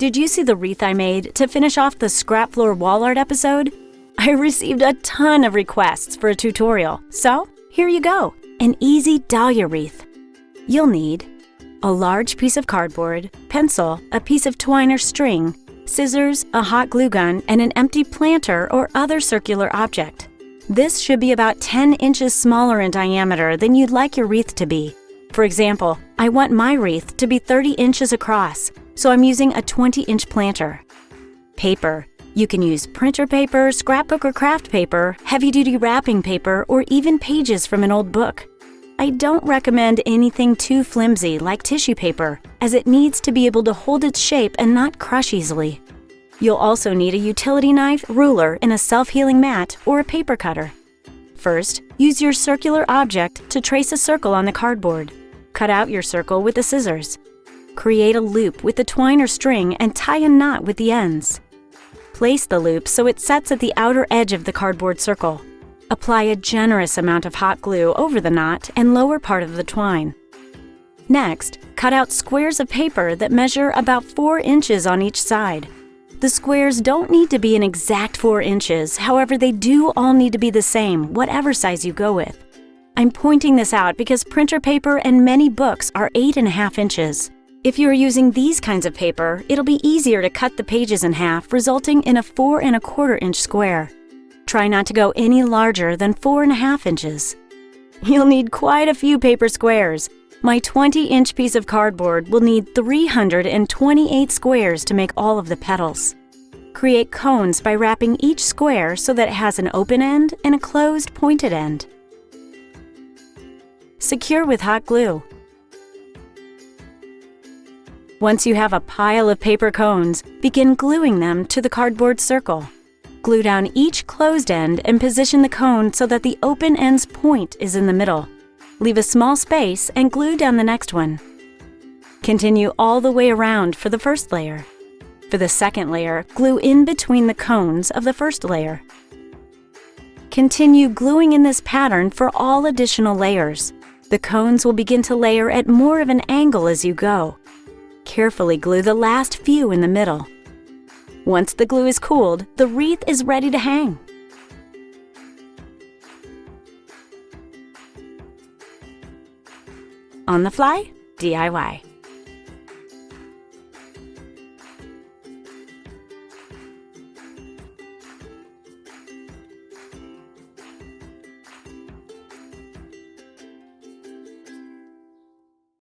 Did you see the wreath I made to finish off the scrap floor wall art episode? I received a ton of requests for a tutorial, so here you go, an easy dahlia wreath. You'll need a large piece of cardboard, pencil, a piece of twine or string, scissors, a hot glue gun, and an empty planter or other circular object. This should be about 10 inches smaller in diameter than you'd like your wreath to be. For example, I want my wreath to be 30 inches across, so I'm using a 20-inch planter. Paper. You can use printer paper, scrapbook or craft paper, heavy-duty wrapping paper, or even pages from an old book. I don't recommend anything too flimsy like tissue paper, as it needs to be able to hold its shape and not crush easily. You'll also need a utility knife, ruler, and a self-healing mat or a paper cutter. First, use your circular object to trace a circle on the cardboard. Cut out your circle with the scissors. Create a loop with the twine or string and tie a knot with the ends. Place the loop so it sets at the outer edge of the cardboard circle. Apply a generous amount of hot glue over the knot and lower part of the twine. Next, cut out squares of paper that measure about 4 inches on each side. The squares don't need to be an exact 4 inches, however they do all need to be the same, whatever size you go with. I'm pointing this out because printer paper and many books are 8.5 inches. If you are using these kinds of paper, it'll be easier to cut the pages in half, resulting in a 4.25 inch square. Try not to go any larger than 4.5 inches. You'll need quite a few paper squares. My 20-inch piece of cardboard will need 328 squares to make all of the petals. Create cones by wrapping each square so that it has an open end and a closed pointed end. Secure with hot glue. Once you have a pile of paper cones, begin gluing them to the cardboard circle. Glue down each closed end and position the cone so that the open end's point is in the middle. Leave a small space and glue down the next one. Continue all the way around for the first layer. For the second layer, glue in between the cones of the first layer. Continue gluing in this pattern for all additional layers. The cones will begin to layer at more of an angle as you go. Carefully glue the last few in the middle. Once the glue is cooled, the wreath is ready to hang. On the fly, DIY.